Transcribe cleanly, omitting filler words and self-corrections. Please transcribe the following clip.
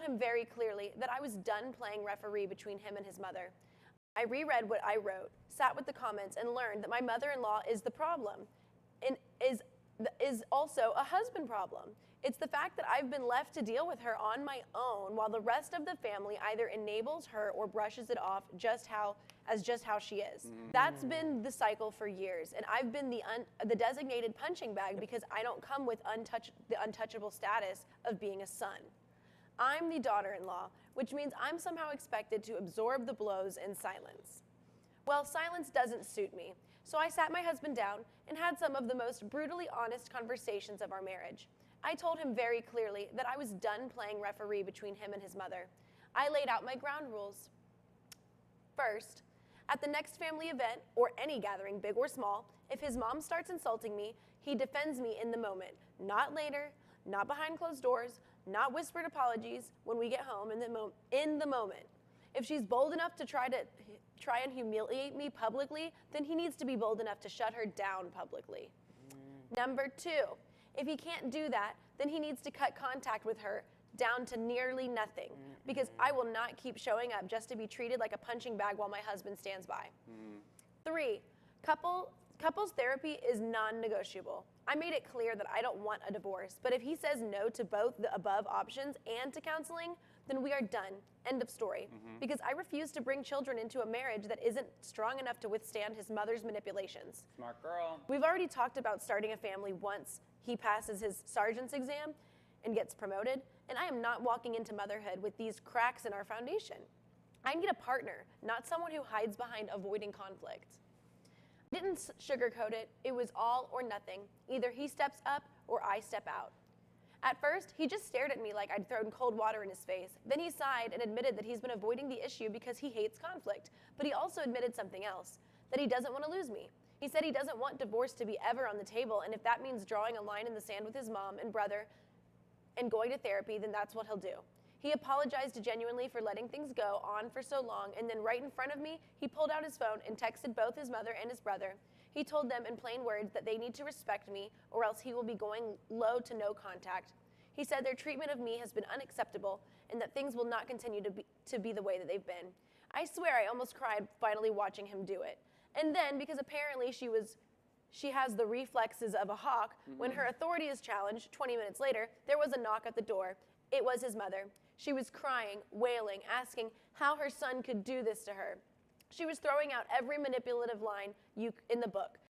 told him very clearly that I was done playing referee between him and his mother. I reread what I wrote, sat with the comments, and learned that my mother-in-law is the problem, and is also a husband problem. It's the fact that I've been left to deal with her on my own while the rest of the family either enables her or brushes it off just how she is. That's been the cycle for years, and I've been the designated punching bag because I don't come with the untouchable status of being a son. I'm the daughter-in-law, which means I'm somehow expected to absorb the blows in silence. Well, silence doesn't suit me, so I sat my husband down and had some of the most brutally honest conversations of our marriage. I told him very clearly that I was done playing referee between him and his mother. I laid out my ground rules. First, at the next family event, or any gathering, big or small, if his mom starts insulting me, he defends me in the moment, not later, not behind closed doors, not whispered apologies when we get home, in the moment. If she's bold enough to try and humiliate me publicly, then he needs to be bold enough to shut her down publicly. Number 2, if he can't do that, then he needs to cut contact with her down to nearly nothing, because I will not keep showing up just to be treated like a punching bag while my husband stands by. 3, couples therapy is non-negotiable. I made it clear that I don't want a divorce, but if he says no to both the above options and to counseling, then we are done. End of story. Because I refuse to bring children into a marriage that isn't strong enough to withstand his mother's manipulations. Smart girl. We've already talked about starting a family once he passes his sergeant's exam and gets promoted, and I am not walking into motherhood with these cracks in our foundation. I need a partner, not someone who hides behind avoiding conflict. I didn't sugarcoat it. It was all or nothing. Either he steps up or I step out. At first, he just stared at me like I'd thrown cold water in his face. Then he sighed and admitted that he's been avoiding the issue because he hates conflict. But he also admitted something else, that he doesn't want to lose me. He said he doesn't want divorce to be ever on the table, and if that means drawing a line in the sand with his mom and brother and going to therapy, then that's what he'll do. He apologized genuinely for letting things go on for so long, and then right in front of me, he pulled out his phone and texted both his mother and his brother. He told them in plain words that they need to respect me or else he will be going low to no contact. He said their treatment of me has been unacceptable and that things will not continue to be the way that they've been. I swear I almost cried finally watching him do it. And then, because apparently she has the reflexes of a hawk, when her authority is challenged 20 minutes later, there was a knock at the door. It was his mother. She was crying, wailing, asking how her son could do this to her. She was throwing out every manipulative line in the book.